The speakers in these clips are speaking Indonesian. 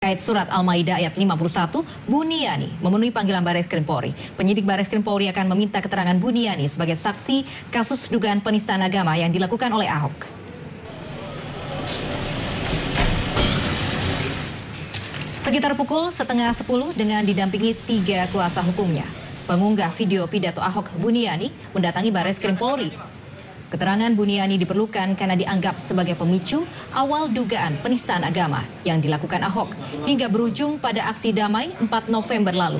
Terkait surat Al-Maidah ayat 51, Buniani memenuhi panggilan Bareskrim Polri. Penyidik Bareskrim Polri akan meminta keterangan Buniani sebagai saksi kasus dugaan penistaan agama yang dilakukan oleh Ahok. Sekitar pukul 9:30 dengan didampingi 3 kuasa hukumnya, pengunggah video pidato Ahok Buniani mendatangi Bareskrim Polri. Keterangan Buniani diperlukan karena dianggap sebagai pemicu awal dugaan penistaan agama yang dilakukan Ahok hingga berujung pada aksi damai 4 November lalu.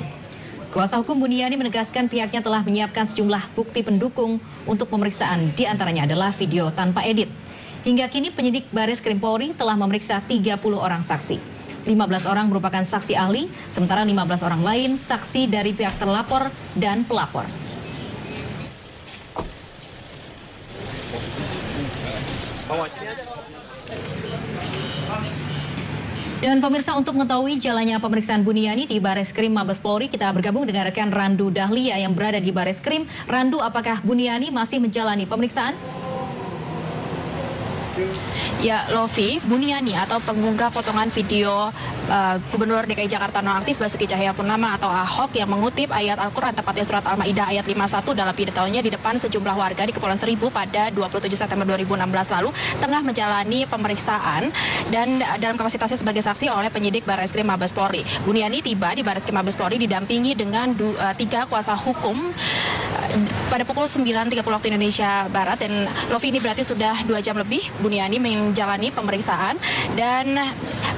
Kuasa hukum Buniani menegaskan pihaknya telah menyiapkan sejumlah bukti pendukung untuk pemeriksaan, diantaranya adalah video tanpa edit. Hingga kini penyidik Bareskrim Polri telah memeriksa 30 orang saksi. 15 orang merupakan saksi ahli, sementara 15 orang lain saksi dari pihak terlapor dan pelapor. Dan pemirsa, untuk mengetahui jalannya pemeriksaan Buniani di Bareskrim Mabes Polri, kita bergabung dengan rekan Randu Dahlia yang berada di Bareskrim. Randu, apakah Buniani masih menjalani pemeriksaan? Ya, Lovi, Buniani atau pengunggah potongan video Gubernur DKI Jakarta nonaktif Basuki Cahayapurnama atau Ahok yang mengutip ayat Al-Quran, tepatnya surat Al-Maidah ayat 51 dalam pidatonya di depan sejumlah warga di Kepulauan Seribu pada 27 September 2016 lalu, tengah menjalani pemeriksaan dan dalam kapasitasnya sebagai saksi oleh penyidik Bareskrim Mabes Polri. Buniani tiba di Bareskrim Mabes Polri didampingi dengan 3 kuasa hukum pada pukul 9.30 waktu Indonesia Barat, dan Lovi, ini berarti sudah 2 jam lebih Buniani menjalani pemeriksaan. Dan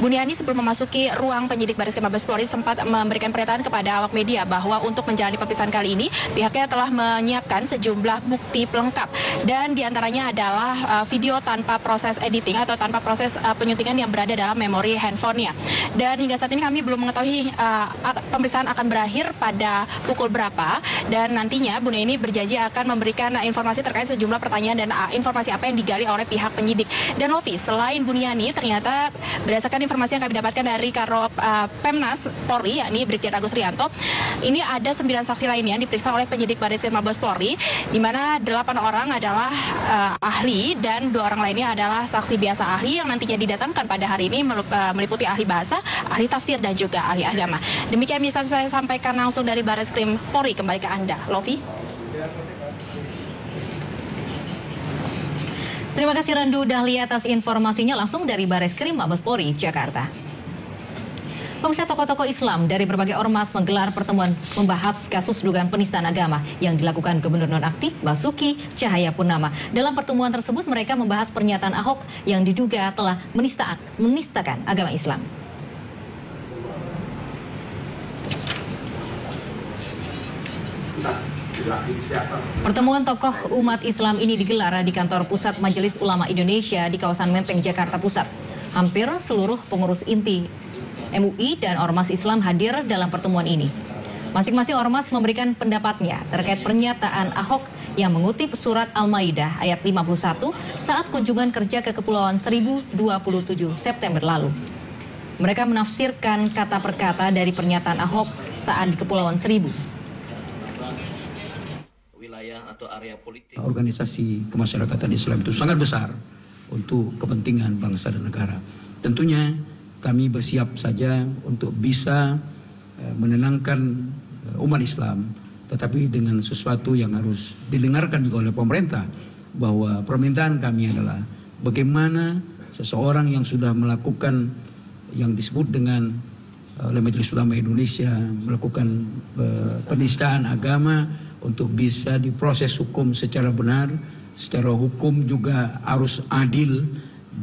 Buniani sebelum memasuki ruang penyidik Bareskrim Mabes Polri sempat memberikan pernyataan kepada awak media bahwa untuk menjalani pemeriksaan kali ini pihaknya telah menyiapkan sejumlah bukti pelengkap, dan diantaranya adalah video tanpa proses editing atau tanpa proses penyuntingan yang berada dalam memori handphonenya. Dan hingga saat ini kami belum mengetahui pemeriksaan akan berakhir pada pukul berapa, dan nantinya Buniani berjanji akan memberikan informasi terkait sejumlah pertanyaan dan informasi apa yang digali oleh pihak penyidik. Dan Lovi, selain Buniani, ternyata berdasarkan informasi yang kami dapatkan dari Karo Pemnas Polri, yakni Brigjen Agus Rianto, ini ada 9 saksi lainnya yang diperiksa oleh penyidik Bareskrim Mabes Polri, di mana 8 orang adalah ahli dan 2 orang lainnya adalah saksi biasa ahli yang nantinya didatangkan pada hari ini, meliputi ahli bahasa, ahli tafsir, dan juga ahli agama. Demikian bisa saya sampaikan langsung dari Bareskrim Polri. Kembali ke Anda, Lovi. Terima kasih Randu Dahlia atas informasinya langsung dari Bareskrim Mabes Polri, Jakarta. Pemirsa, tokoh-tokoh Islam dari berbagai ormas menggelar pertemuan membahas kasus dugaan penistaan agama yang dilakukan Gubernur nonaktif Basuki Cahayapurnama. Dalam pertemuan tersebut mereka membahas pernyataan Ahok yang diduga telah menistakan agama Islam. Pertemuan tokoh umat Islam ini digelar di kantor pusat Majelis Ulama Indonesia di kawasan Menteng, Jakarta Pusat. Hampir seluruh pengurus inti MUI dan ormas Islam hadir dalam pertemuan ini. Masing-masing ormas memberikan pendapatnya terkait pernyataan Ahok yang mengutip surat Al-Maidah ayat 51 saat kunjungan kerja ke Kepulauan Seribu 27 September lalu. Mereka menafsirkan kata per kata dari pernyataan Ahok saat di Kepulauan Seribu. Atau area politik. Organisasi kemasyarakatan Islam itu sangat besar untuk kepentingan bangsa dan negara. Tentunya kami bersiap saja untuk bisa menenangkan umat Islam, tetapi dengan sesuatu yang harus didengarkan juga oleh pemerintah, bahwa permintaan kami adalah bagaimana seseorang yang sudah melakukan yang disebut dengan oleh Majelis Ulama Indonesia melakukan penistaan agama untuk bisa diproses hukum secara benar, secara hukum juga harus adil,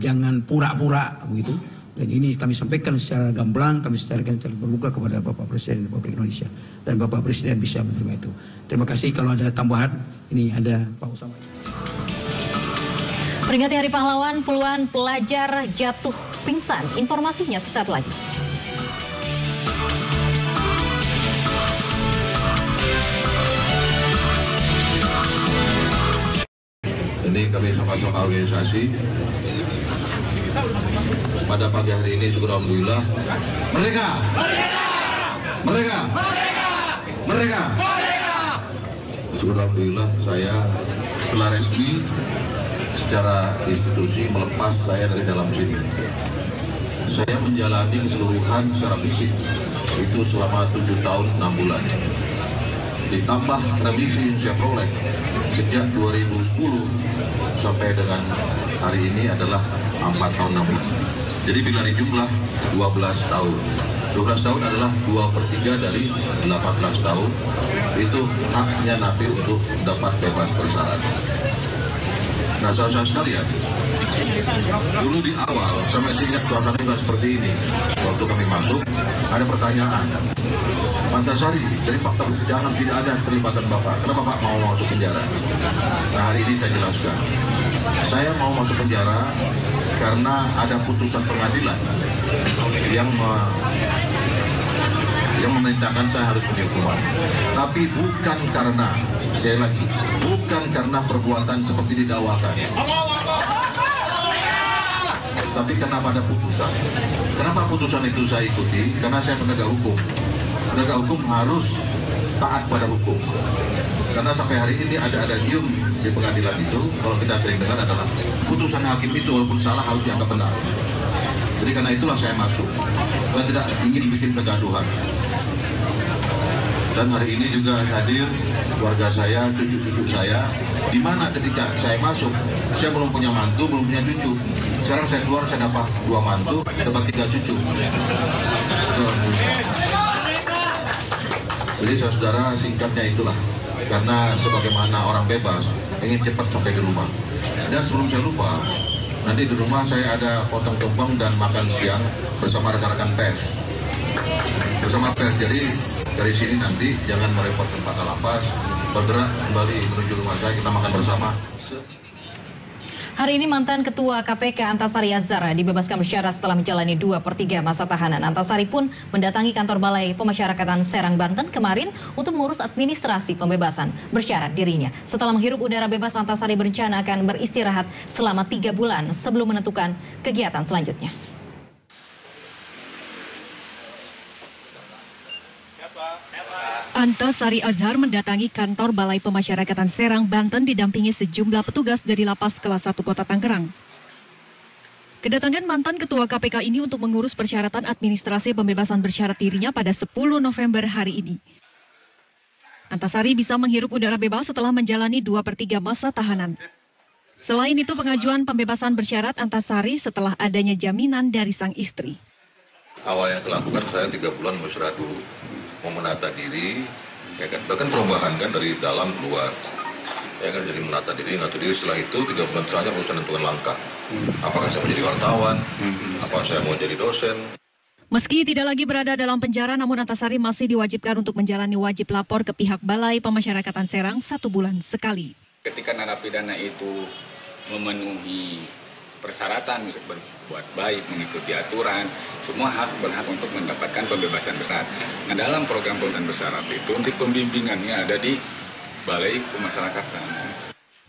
jangan pura-pura begitu. Dan ini kami sampaikan secara gamblang, kami sampaikan secara terbuka kepada Bapak Presiden Republik Indonesia, dan Bapak Presiden bisa menerima itu. Terima kasih. Kalau ada tambahan, ini ada Pak Usama. Peringati Hari Pahlawan, puluhan pelajar jatuh pingsan. Informasinya sesaat lagi. Ini kami sama-sama organisasi. Pada pagi hari ini syukur alhamdulillah. Merdeka! Merdeka! Merdeka! Syukur alhamdulillah saya telah resmi secara institusi melepas saya dari dalam sini. saya menjalani keseluruhan secara fisik itu selama 7 tahun 6 bulan. Ditambah remisi yang saya peroleh sejak 2010 sampai dengan hari ini adalah 4 tahun 6 bulan. Jadi bila dijumlah 12 tahun. 12 tahun adalah 2/3 dari 18 tahun. Itu haknya napi untuk dapat bebas bersyarat. Nah, saudara sekalian, dulu di awal, saya masih ingat suasana juga seperti ini. Waktu kami masuk, ada pertanyaan. Pak Antasari, dari fakta persidangan tidak ada terlibatan Bapak. Kenapa Bapak mau masuk penjara? Nah, hari ini saya jelaskan. Saya mau masuk penjara karena ada putusan pengadilan yang memerintahkan saya harus dihukum. Tapi bukan karena, sekali lagi, bukan karena perbuatan seperti didakwakan. Tapi kenapa ada putusan? Kenapa putusan itu saya ikuti? Karena saya penegak hukum. Penegak hukum harus taat pada hukum. Karena sampai hari ini ada adagium di pengadilan itu, kalau kita sering dengar adalah putusan hakim itu walaupun salah harus dianggap benar. Jadi karena itulah saya masuk. Saya tidak ingin bikin kegaduhan. Dan hari ini juga hadir keluarga saya, cucu-cucu saya. Di mana ketika saya masuk, saya belum punya mantu, belum punya cucu. Sekarang saya keluar, saya dapat 2 mantu, dapat 3 cucu. Jadi saudara, singkatnya itulah. Karena sebagaimana orang bebas, ingin cepat sampai di rumah. Dan sebelum saya lupa, nanti di rumah saya ada potong tumpeng dan makan siang bersama rekan-rekan pers. Bersama pers, jadi dari sini nanti jangan merepotkan Pak Kalapas, bergerak kembali menuju rumah saya, kita makan bersama. Hari ini mantan Ketua KPK Antasari Azhar dibebaskan bersyarat setelah menjalani 2/3 masa tahanan. Antasari pun mendatangi kantor Balai Pemasyarakatan Serang, Banten kemarin untuk mengurus administrasi pembebasan bersyarat dirinya. Setelah menghirup udara bebas, Antasari berencana akan beristirahat selama 3 bulan sebelum menentukan kegiatan selanjutnya. Antasari Azhar mendatangi kantor Balai Pemasyarakatan Serang, Banten didampingi sejumlah petugas dari Lapas Kelas 1 Kota Tangerang. Kedatangan mantan Ketua KPK ini untuk mengurus persyaratan administrasi pembebasan bersyarat dirinya pada 10 November hari ini. Antasari bisa menghirup udara bebas setelah menjalani 2/3 masa tahanan. Selain itu, pengajuan pembebasan bersyarat Antasari setelah adanya jaminan dari sang istri. Awal yang dilakukan saya 3 bulan beristirahat dulu. Mau menata diri, ya kan, bahkan perubahan kan dari dalam keluar, ya kan, jadi menata diri, setelah itu 3 bulan selanjutnya harus menentukan langkah. Apakah saya mau jadi wartawan, apakah saya mau jadi dosen. Meski tidak lagi berada dalam penjara, namun Antasari masih diwajibkan untuk menjalani wajib lapor ke pihak Balai Pemasyarakatan Serang 1 bulan sekali. Ketika narapidana itu memenuhi persyaratan, berbuat baik, mengikuti aturan, semua berhak untuk mendapatkan pembebasan bersyarat. Nah, dalam program pembebasan bersyarat itu, untuk pembimbingannya ada di Balai Pemasyarakatan.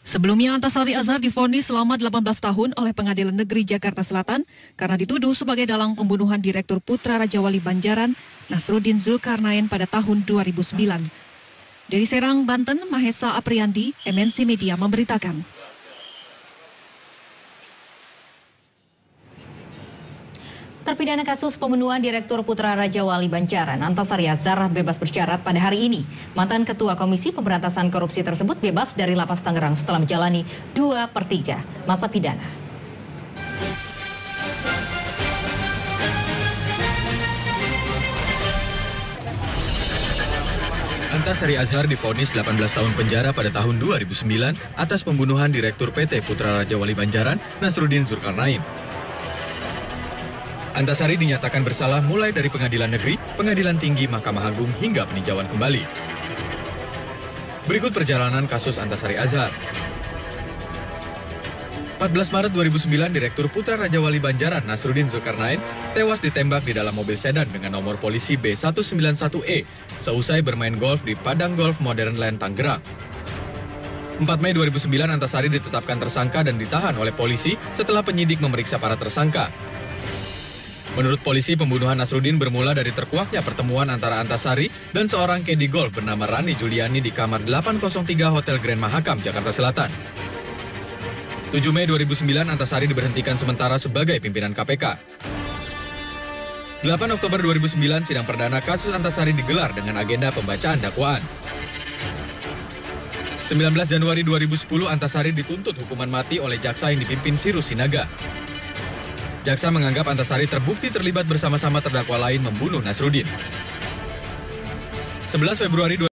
Sebelumnya, Antasari Azhar divonis selama 18 tahun oleh Pengadilan Negeri Jakarta Selatan karena dituduh sebagai dalang pembunuhan Direktur Putra Raja Wali Banjaran, Nasruddin Zulkarnain pada tahun 2009. Dari Serang, Banten, Mahesa Apriandi, MNC Media memberitakan. Terpidana kasus pembunuhan Direktur Putra Raja Wali Banjaran, Antasari Azhar bebas bersyarat pada hari ini. Mantan Ketua Komisi Pemberantasan Korupsi tersebut bebas dari Lapas Tangerang setelah menjalani 2/3 masa pidana. Antasari Azhar divonis 18 tahun penjara pada tahun 2009 atas pembunuhan Direktur PT Putra Raja Wali Banjaran, Nasruddin Zulkarnain. Antasari dinyatakan bersalah mulai dari Pengadilan Negeri, Pengadilan Tinggi, Mahkamah Agung, hingga peninjauan kembali. Berikut perjalanan kasus Antasari Azhar. 14 Maret 2009, Direktur Putra Raja Wali Banjaran, Nasruddin Zulkarnain, tewas ditembak di dalam mobil sedan dengan nomor polisi B191E seusai bermain golf di Padang Golf Modern Land, Tangerang. 4 Mei 2009, Antasari ditetapkan tersangka dan ditahan oleh polisi setelah penyidik memeriksa para tersangka. Menurut polisi, pembunuhan Nasruddin bermula dari terkuaknya pertemuan antara Antasari dan seorang kedi golf bernama Rani Juliani di kamar 803 Hotel Grand Mahakam, Jakarta Selatan. 7 Mei 2009, Antasari diberhentikan sementara sebagai pimpinan KPK. 8 Oktober 2009, sidang perdana kasus Antasari digelar dengan agenda pembacaan dakwaan. 19 Januari 2010, Antasari dituntut hukuman mati oleh jaksa yang dipimpin Sirus Sinaga. Jaksa menganggap Antasari terbukti terlibat bersama-sama terdakwa lain membunuh Nasruddin. 11 Februari